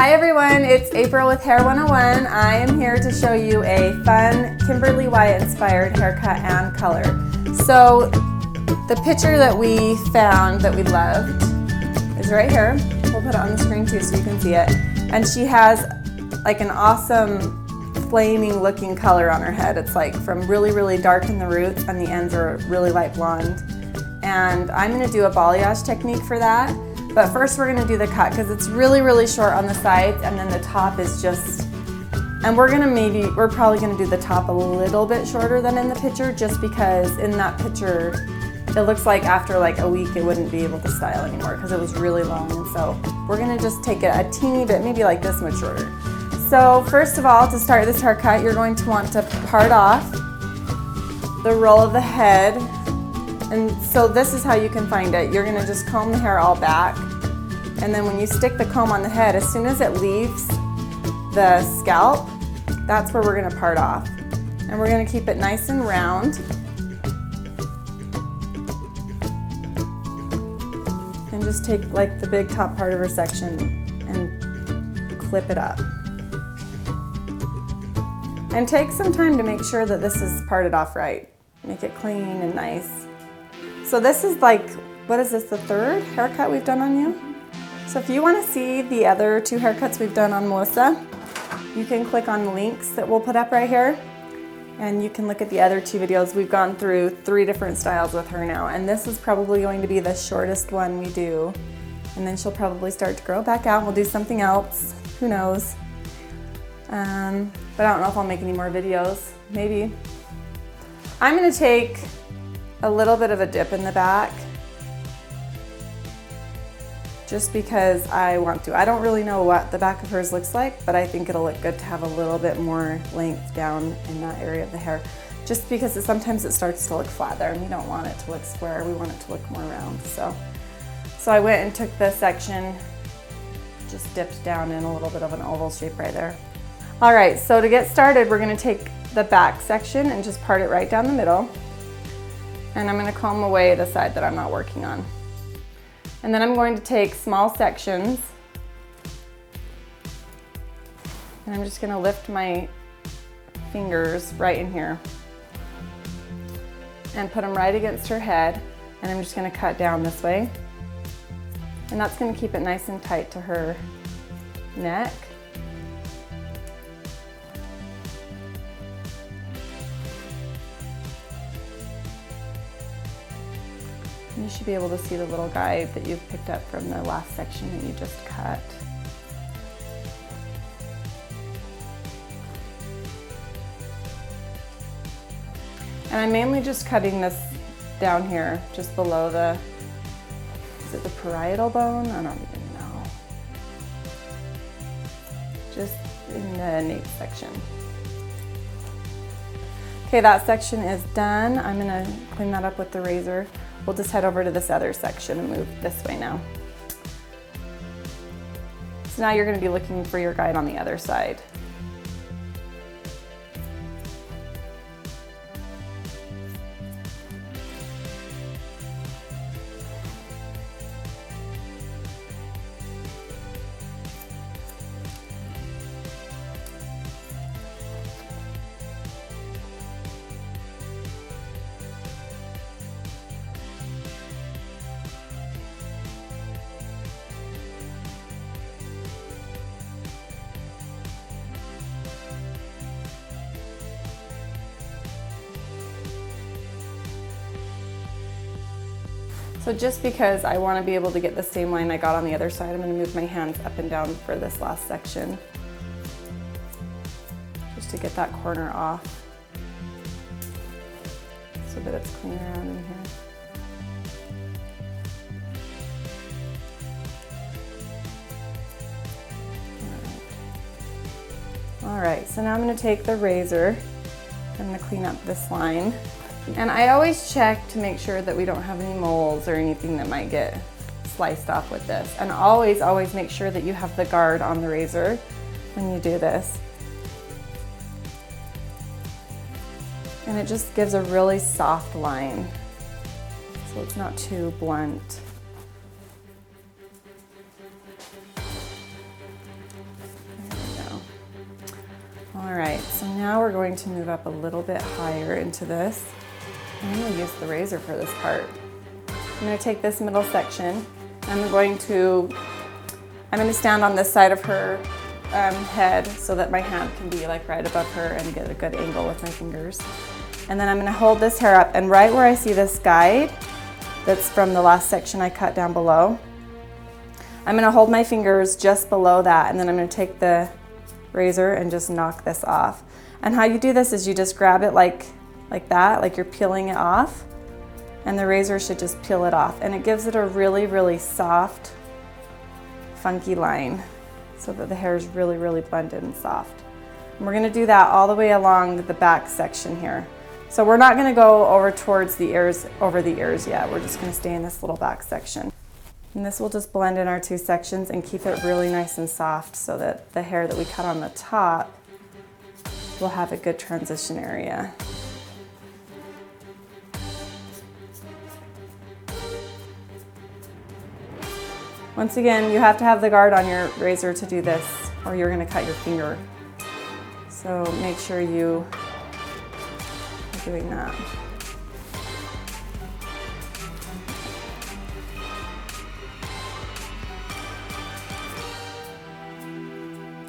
Hi everyone, it's April with Hair 101. I am here to show you a fun Kimberly Wyatt inspired haircut and color. So the picture that we found that we loved is right here. We'll put it on the screen too so you can see it. And she has like an awesome flaming looking color on her head. It's like from really, really dark in the roots and the ends are really light blonde. And I'm gonna do a balayage technique for that. But first we're gonna do the cut because it's really, really short on the sides and then the top is just, and we're probably gonna do the top a little bit shorter than in the picture just because in that picture, it looks like after like a week it wouldn't be able to style anymore because it was really long. And so we're gonna just take it a teeny bit, maybe like this much shorter. So first of all, to start this haircut, you're going to want to part off the roll of the head. And so this is how you can find it. You're gonna just comb the hair all back. And then when you stick the comb on the head, as soon as it leaves the scalp, that's where we're gonna part off. And we're gonna keep it nice and round. And just take like the big top part of her section and clip it up. And take some time to make sure that this is parted off right. Make it clean and nice. So this is like, what is this, the third haircut we've done on you? So if you want to see the other two haircuts we've done on Melissa, you can click on the links that we'll put up right here. And you can look at the other two videos. We've gone through 3 different styles with her now. And this is probably going to be the shortest one we do. And then she'll probably start to grow back out. We'll do something else, who knows. But I don't know if I'll make any more videos, maybe. I'm gonna take a little bit of a dip in the back just because I want to. I don't really know what the back of hers looks like, but I think it'll look good to have a little bit more length down in that area of the hair just because sometimes it starts to look flat there and we don't want it to look square. We want it to look more round. So I went and took this section, just dipped down in a little bit of an oval shape right there. All right, so to get started, we're gonna take the back section and just part it right down the middle. And I'm gonna comb away the side that I'm not working on. And then I'm going to take small sections and I'm just gonna lift my fingers right in here and put them right against her head. And I'm just gonna cut down this way. And that's gonna keep it nice and tight to her neck. You should be able to see the little guide that you've picked up from the last section that you just cut. And I'm mainly just cutting this down here, just below the, is it the parietal bone? I don't even know. Just in the nape section. Okay, that section is done. I'm gonna clean that up with the razor. We'll just head over to this other section and move this way now. So now you're going to be looking for your guide on the other side. So just because I want to be able to get the same line I got on the other side, I'm going to move my hands up and down for this last section. Just to get that corner off so that it's clean around in here. All right, so now I'm going to take the razor. I'm going to clean up this line. And I always check to make sure that we don't have any moles or anything that might get sliced off with this. And always, always make sure that you have the guard on the razor when you do this. And it just gives a really soft line, so it's not too blunt. All right, so now we're going to move up a little bit higher into this. I'm going to use the razor for this part. I'm going to take this middle section. I'm going to stand on this side of her head so that my hand can be like right above her and get a good angle with my fingers. And then I'm going to hold this hair up, and right where I see this guide that's from the last section I cut down below, I'm going to hold my fingers just below that, and then I'm going to take the razor and just knock this off. And how you do this is you just grab it like that, like you're peeling it off, and the razor should just peel it off, and it gives it a really, really soft, funky line so that the hair is really, really blended and soft. And we're going to do that all the way along the back section here. So we're not going to go over towards the ears, over the ears yet. We're just going to stay in this little back section. And this will just blend in our two sections and keep it really nice and soft so that the hair that we cut on the top will have a good transition area. Once again, you have to have the guard on your razor to do this, or you're going to cut your finger. So make sure you are doing that.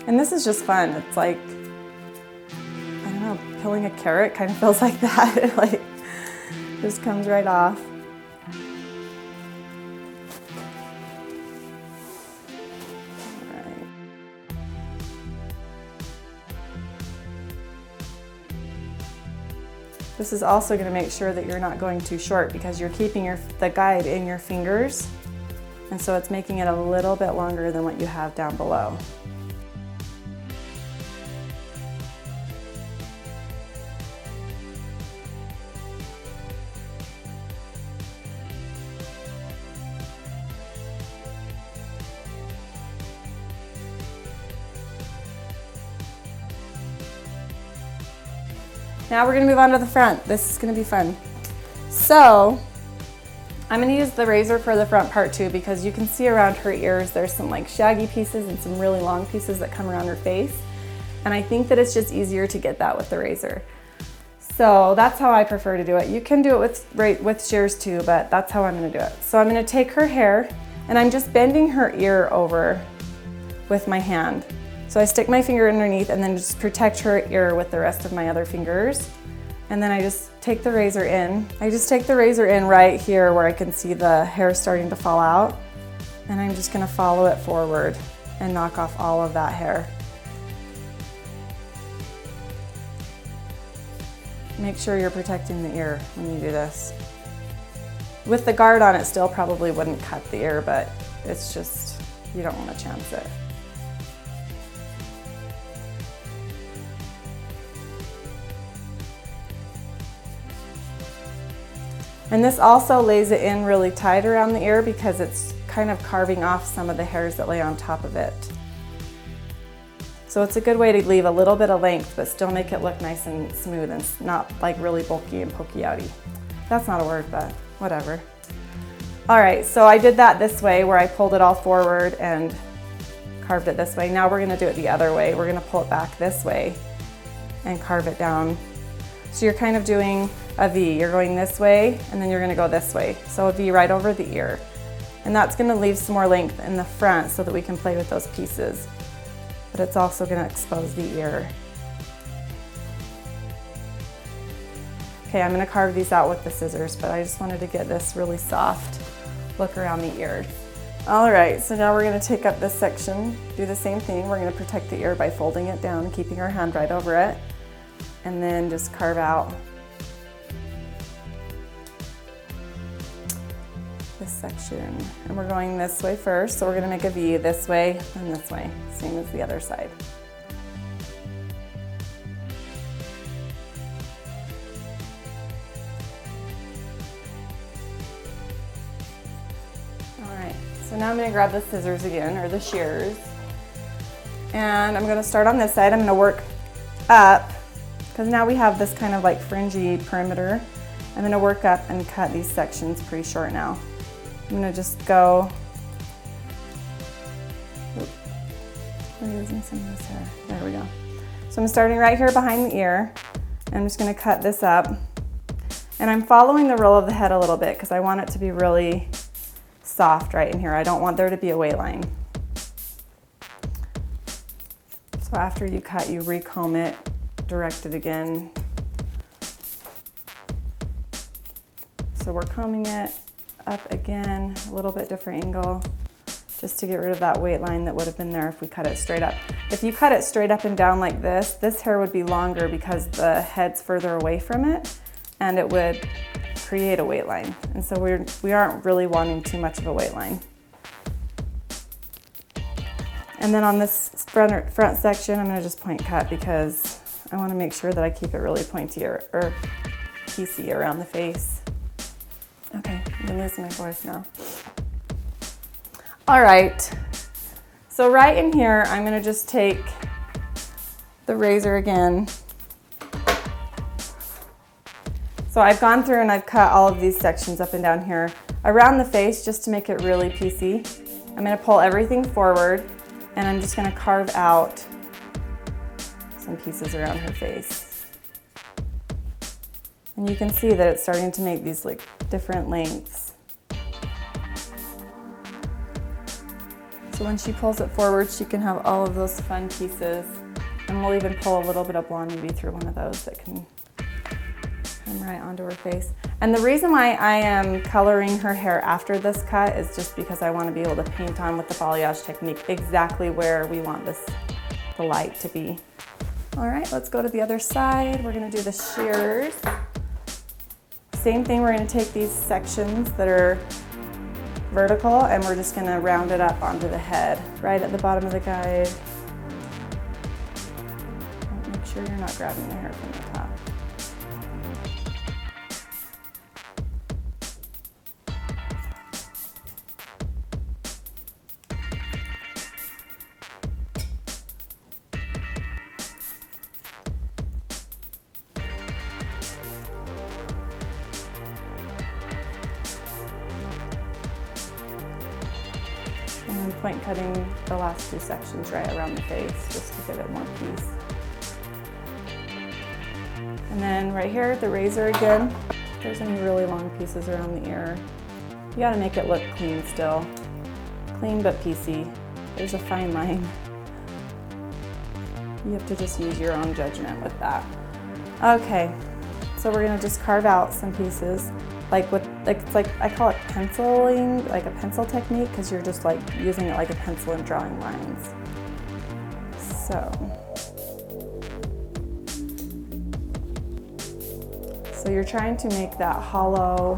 And this is just fun. It's like, I don't know, peeling a carrot kind of feels like that. It like just comes right off. This is also going to make sure that you're not going too short because you're keeping the guide in your fingers, and so it's making it a little bit longer than what you have down below. Now we're going to move on to the front. This is going to be fun. So I'm going to use the razor for the front part too, because you can see around her ears there's some like shaggy pieces and some really long pieces that come around her face. And I think that it's just easier to get that with the razor. So that's how I prefer to do it. You can do it with shears too, but that's how I'm going to do it. So I'm going to take her hair and I'm just bending her ear over with my hand. So I stick my finger underneath and then just protect her ear with the rest of my other fingers. And then I just take the razor in. I just take the razor in right here where I can see the hair starting to fall out. And I'm just gonna follow it forward and knock off all of that hair. Make sure you're protecting the ear when you do this. With the guard on, it still probably wouldn't cut the ear, but it's just, you don't want to chance it. And this also lays it in really tight around the ear because it's kind of carving off some of the hairs that lay on top of it. So it's a good way to leave a little bit of length but still make it look nice and smooth and not like really bulky and pokey outy. That's not a word, but whatever. All right, so I did that this way where I pulled it all forward and carved it this way. Now we're gonna do it the other way. We're gonna pull it back this way and carve it down. So you're kind of doing a V. You're going this way and then you're gonna go this way. So a V right over the ear. And that's gonna leave some more length in the front so that we can play with those pieces. But it's also gonna expose the ear. Okay, I'm gonna carve these out with the scissors, but I just wanted to get this really soft look around the ears. All right, so now we're gonna take up this section, do the same thing. We're gonna protect the ear by folding it down, keeping our hand right over it, and then just carve out this section. And we're going this way first, so we're gonna make a V this way and this way, same as the other side. All right, so now I'm gonna grab the scissors again, or the shears, and I'm gonna start on this side. I'm gonna work up, because now we have this kind of like fringy perimeter. I'm gonna work up and cut these sections pretty short now. I'm gonna just go, we're losing some of this hair. There we go. So I'm starting right here behind the ear. I'm just gonna cut this up. And I'm following the roll of the head a little bit because I want it to be really soft right in here. I don't want there to be a weight line. So after you cut, you recomb it, direct it again. So we're combing it up again, a little bit different angle, just to get rid of that weight line that would have been there if we cut it straight up. If you cut it straight up and down like this hair would be longer because the head's further away from it, and it would create a weight line. And so we aren't really wanting too much of a weight line. And then on this front section, I'm gonna just point cut because I wanna make sure that I keep it really pointy or piecey around the face. Okay, I'm losing my voice now. All right, so right in here, I'm gonna just take the razor again. So I've gone through and I've cut all of these sections up and down here around the face just to make it really piecey. I'm gonna pull everything forward and I'm just gonna carve out some pieces around her face. And you can see that it's starting to make these like different lengths. So when she pulls it forward, she can have all of those fun pieces. And we'll even pull a little bit of blonde maybe through one of those that can come right onto her face. And the reason why I am coloring her hair after this cut is just because I want to be able to paint on with the balayage technique exactly where we want the light to be. All right, let's go to the other side. We're gonna do the shears. Same thing, we're gonna take these sections that are vertical and we're just gonna round it up onto the head, right at the bottom of the guide. Make sure you're not grabbing the hair from the top. And then point cutting the last two sections right around the face just to give it more piece. And then right here, the razor again. If there's any really long pieces around the ear, you gotta make it look clean still. Clean but piecey. There's a fine line. You have to just use your own judgment with that. Okay, so we're gonna just carve out some pieces. It's like I call it penciling, like a pencil technique, because you're just like using it like a pencil and drawing lines. So you're trying to make that hollow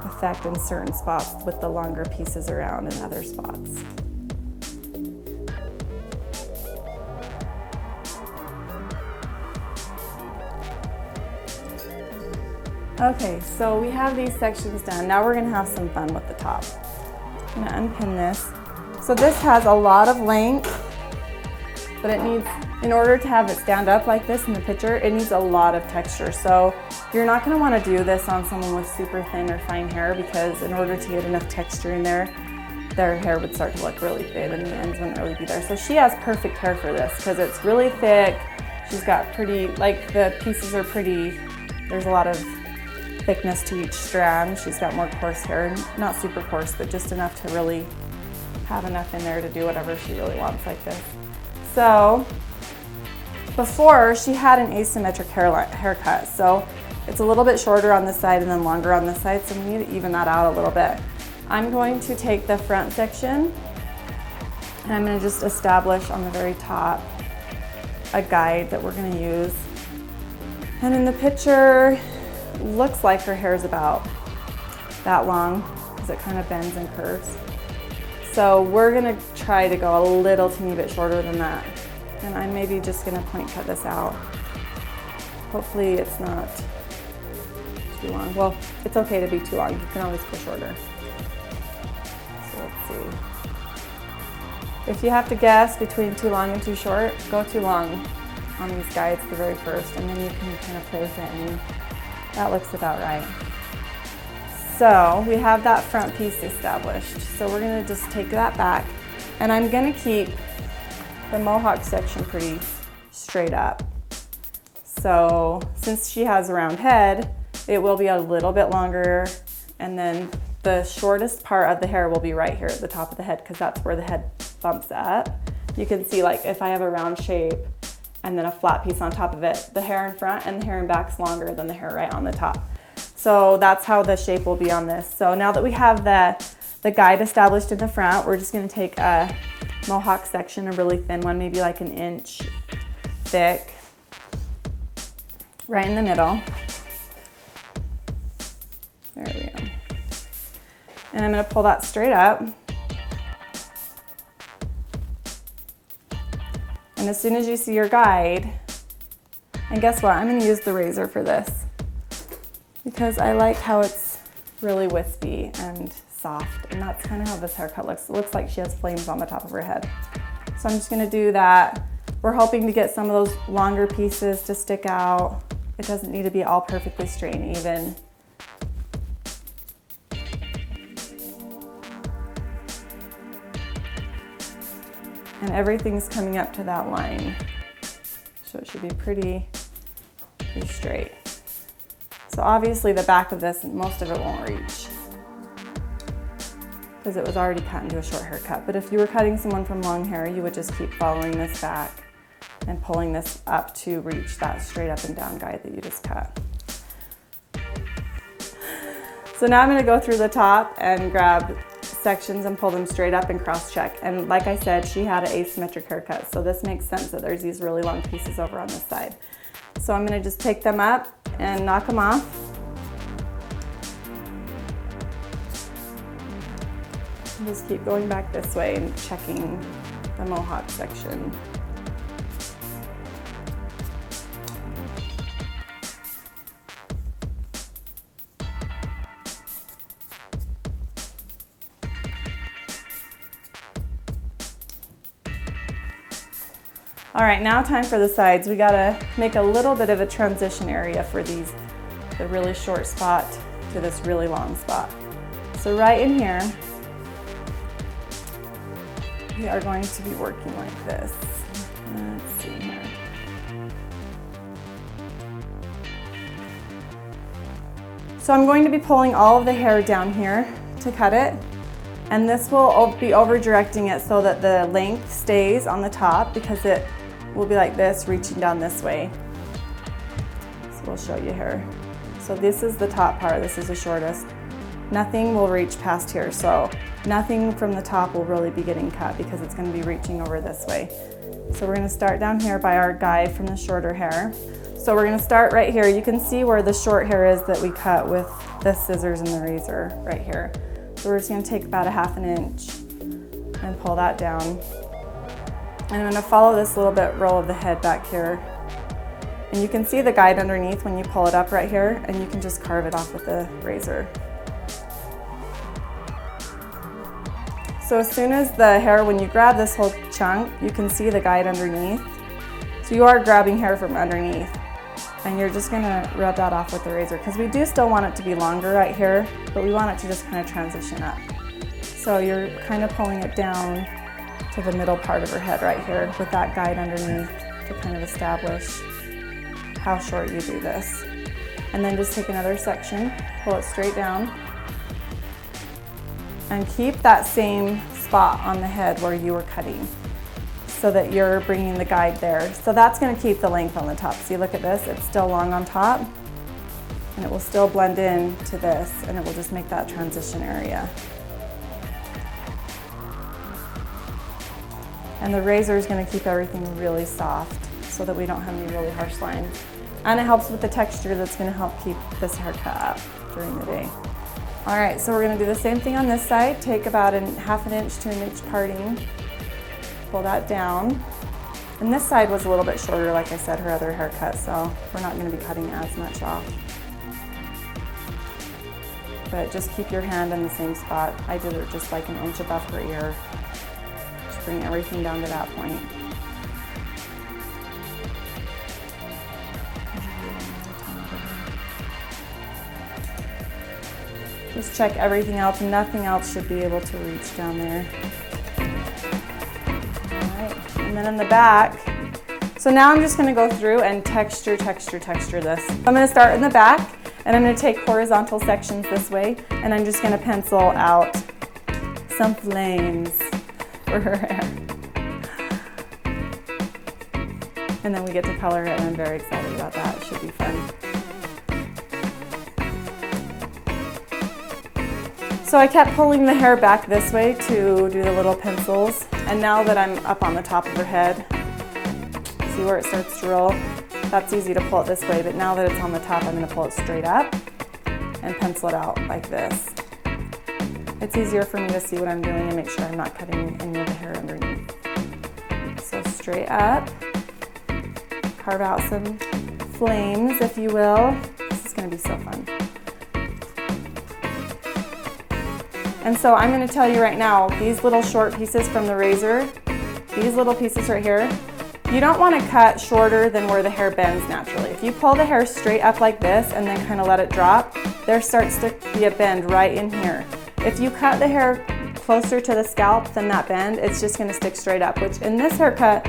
effect in certain spots with the longer pieces around in other spots. Okay, so we have these sections done. Now we're gonna have some fun with the top. I'm gonna unpin this. So this has a lot of length, but it needs, in order to have it stand up like this in the picture, it needs a lot of texture. So you're not gonna wanna do this on someone with super thin or fine hair, because in order to get enough texture in there, their hair would start to look really thin and the ends wouldn't really be there. So she has perfect hair for this because it's really thick. She's got pretty, like the pieces are pretty, there's a lot of thickness to each strand. She's got more coarse hair, not super coarse, but just enough to really have enough in there to do whatever she really wants like this. So before, she had an asymmetric haircut, so it's a little bit shorter on this side and then longer on this side, so we need to even that out a little bit. I'm going to take the front section and I'm going to just establish on the very top a guide that we're going to use. And in the picture, looks like her hair is about that long because it kind of bends and curves. So we're gonna try to go a little teeny bit shorter than that. And I'm maybe just gonna point cut this out. Hopefully it's not too long. Well, it's okay to be too long. You can always go shorter. So let's see. If you have to guess between too long and too short, go too long on these guides the very first, and then you can kind of play with it, and that looks about right. So we have that front piece established. So we're gonna just take that back, and I'm gonna keep the mohawk section pretty straight up. So since she has a round head, it will be a little bit longer, and then the shortest part of the hair will be right here at the top of the head, because that's where the head bumps up. You can see, like, if I have a round shape and then a flat piece on top of it, the hair in front and the hair in back is longer than the hair right on the top. So that's how the shape will be on this. So now that we have the guide established in the front, we're just going to take a mohawk section, a really thin one, maybe like an inch thick, right in the middle. There we go. And I'm going to pull that straight up. And as soon as you see your guide, and guess what? I'm going to use the razor for this because I like how it's really wispy and soft, and that's kind of how this haircut looks. It looks like she has flames on the top of her head. So I'm just going to do that. We're hoping to get some of those longer pieces to stick out. It doesn't need to be all perfectly straight and even. And everything's coming up to that line. So it should be pretty straight. So obviously the back of this, most of it won't reach because it was already cut into a short haircut. But if you were cutting someone from long hair, you would just keep following this back and pulling this up to reach that straight up and down guide that you just cut. So now I'm going to go through the top and grab sections and pull them straight up and cross check. And like I said, she had an asymmetric haircut, so this makes sense that there's these really long pieces over on this side. So I'm going to just take them up and knock them off. And just keep going back this way and checking the mohawk section. All right, now time for the sides. We gotta make a little bit of a transition area for these, the really short spot to this really long spot. So right in here, we are going to be working like this. Let's see here. So I'm going to be pulling all of the hair down here to cut it. And this will be over directing it so that the length stays on the top, because it will be like this, reaching down this way. So we'll show you here. So this is the top part, this is the shortest. Nothing will reach past here, so nothing from the top will really be getting cut because it's going to be reaching over this way. So we're going to start down here by our guide from the shorter hair. So we're going to start right here. You can see where the short hair is that we cut with the scissors and the razor right here. So we're just going to take about a ½ inch and pull that down. And I'm going to follow this little bit roll of the head back here. And you can see the guide underneath when you pull it up right here, and you can just carve it off with the razor. So as soon as the hair, when you grab this whole chunk, you can see the guide underneath. So you are grabbing hair from underneath, and you're just going to rub that off with the razor, because we do still want it to be longer right here, but we want it to just kind of transition up. So you're kind of pulling it down to the middle part of her head right here with that guide underneath to kind of establish how short you do this. And then just take another section, pull it straight down, and keep that same spot on the head where you were cutting so that you're bringing the guide there. So that's going to keep the length on the top. See, look at this, it's still long on top, and it will still blend in to this, and it will just make that transition area. And the razor is going to keep everything really soft so that we don't have any really harsh lines. And it helps with the texture that's going to help keep this haircut up during the day. All right, so we're going to do the same thing on this side. Take about a ½ inch to an inch parting. Pull that down. And this side was a little bit shorter, like I said, her other haircut, so we're not going to be cutting as much off. But just keep your hand in the same spot. I did it just like an inch above her ear. Just bring everything down to that point. Just check everything else. Nothing else should be able to reach down there. All right, and then in the back, So now I'm just gonna go through and texture this. I'm gonna start in the back, and I'm gonna take horizontal sections this way, and I'm just gonna pencil out some flames for her hair. And then we get to color it, and I'm very excited about that. It should be fun. So I kept pulling the hair back this way to do the little pencils, and now that I'm up on the top of her head, see where it starts to roll? That's easy to pull it this way, but now that it's on the top, I'm going to pull it straight up and pencil it out like this. It's easier for me to see what I'm doing and make sure I'm not cutting any of the hair underneath. So straight up, carve out some flames, if you will. This is going to be so fun. And so I'm going to tell you right now, these little short pieces from the razor, these little pieces right here, you don't want to cut shorter than where the hair bends naturally. If you pull the hair straight up like this and then kind of let it drop, there starts to be a bend right in here. If you cut the hair closer to the scalp than that bend, it's just going to stick straight up, which in this haircut,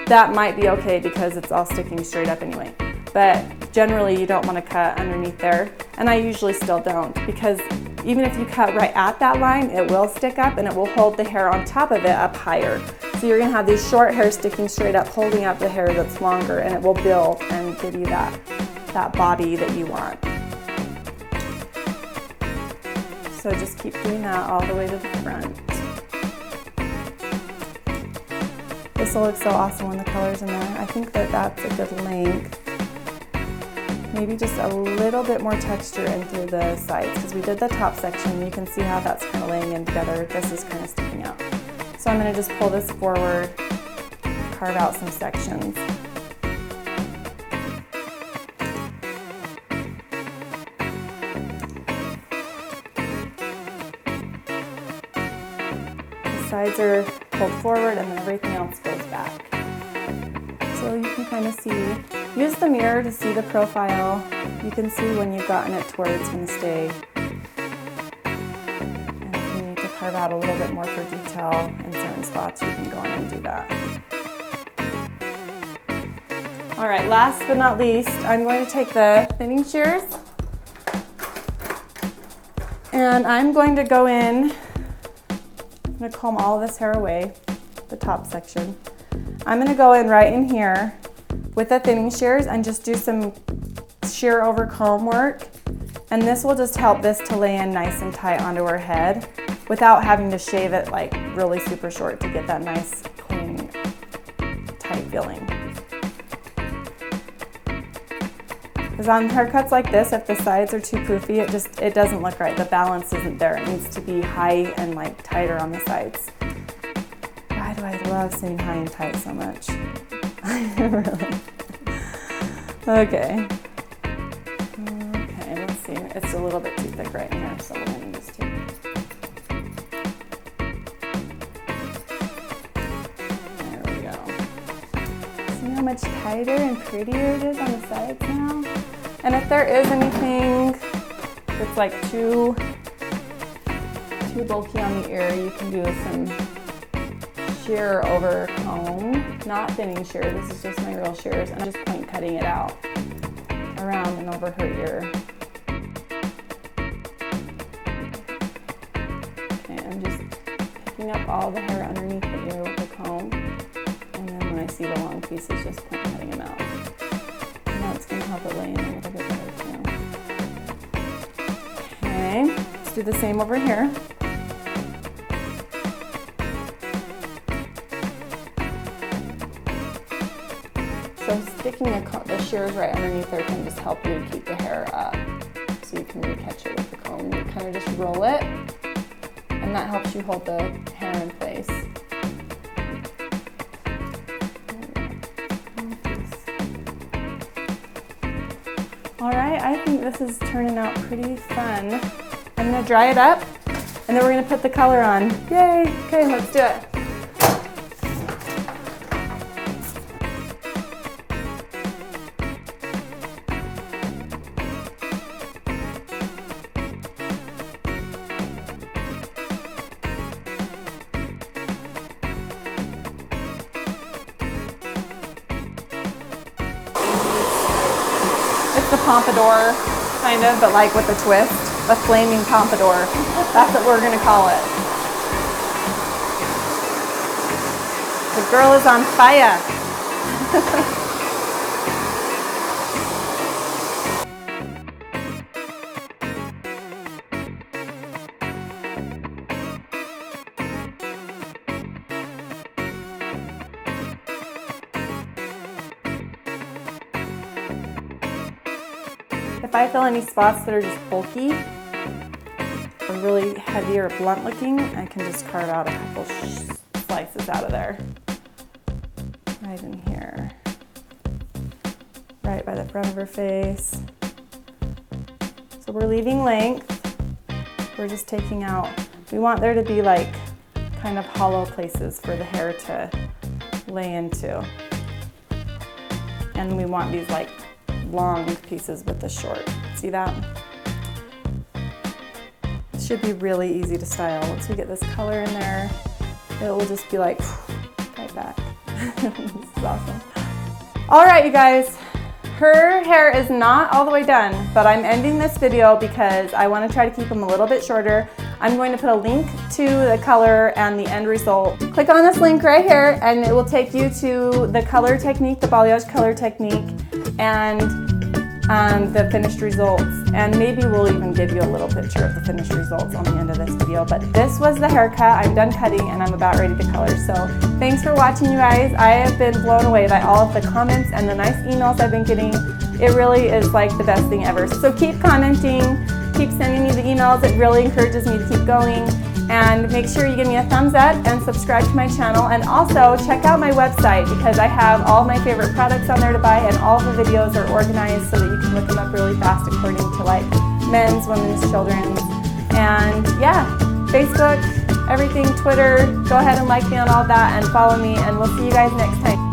that might be okay because it's all sticking straight up anyway. But generally you don't want to cut underneath there, and I usually still don't, because even if you cut right at that line, it will stick up and it will hold the hair on top of it up higher. So you're going to have these short hairs sticking straight up, holding up the hair that's longer, and it will build and give you that body that you want. So just keep doing that all the way to the front. This will look so awesome when the color's in there. I think that that's a good length. Maybe just a little bit more texture in through the sides, because we did the top section. You can see how that's kind of laying in together. This is kind of sticking out. So I'm going to just pull this forward, carve out some sections. The sides are pulled forward and then everything else goes back. So you can kind of see. Use the mirror to see the profile. You can see when you've gotten it to where it's going to stay. And if you need to carve out a little bit more for detail in certain spots, you can go in and do that. All right, last but not least, I'm going to take the thinning shears and I'm going to go in. I'm going to comb all of this hair away, the top section. I'm going to go in right in here with the thinning shears and just do some shear over comb work, and this will just help this to lay in nice and tight onto her head without having to shave it like really super short to get that nice clean tight feeling. Because on haircuts like this, if the sides are too poofy, it doesn't look right. The balance isn't there. It needs to be high and like tighter on the sides. Why do I love saying high and tight so much? Really? Okay. Okay, let's see. It's a little bit too thick right in here, so we're going to just take it. There we go. See how much tighter and prettier it is on the sides now? And if there is anything that's like too bulky on the ear, you can do some shear over comb, not thinning shear. This is just my real shears, and I'm just point cutting it out around and over her ear. Okay, I'm just picking up all the hair underneath the ear with the comb, and then when I see the long pieces, just point cutting them out. And that's going to help it lay in a little bit better too. Okay, let's do the same over here. So sticking the shears right underneath there can just help you keep the hair up so you can recatch it with the comb. You kind of just roll it, and that helps you hold the hair in place. All right, I think this is turning out pretty fun. I'm gonna dry it up, and then we're gonna put the color on. Yay, okay, let's do it. the Pompadour, kind of, but like with a twist. A flaming Pompadour. That's what we're gonna call it. The girl is on fire. If I feel any spots that are just bulky or really heavy or blunt looking, I can just carve out a couple slices out of there. Right in here. Right by the front of her face. So we're leaving length. We're just taking out, we want there to be like kind of hollow places for the hair to lay into. And we want these like long pieces with the short. See that? It should be really easy to style. Once we get this color in there, it will just be like right back. This is awesome. All right, you guys, her hair is not all the way done, but I'm ending this video because I want to try to keep them a little bit shorter. I'm going to put a link to the color and the end result. Click on this link right here and it will take you to the color technique, the balayage color technique, and the finished results. And maybe we'll even give you a little picture of the finished results on the end of this video. But this was the haircut. I'm done cutting and I'm about ready to color. So thanks for watching, you guys. I have been blown away by all of the comments and the nice emails I've been getting. It really is like the best thing ever. So keep commenting, keep sending me the emails. It really encourages me to keep going. And make sure you give me a thumbs up and subscribe to my channel. And also check out my website because I have all my favorite products on there to buy and all the videos are organized so that you can look them up really fast according to like men's, women's, children's. And yeah, Facebook, everything, Twitter. Go ahead and like me on all that and follow me and we'll see you guys next time.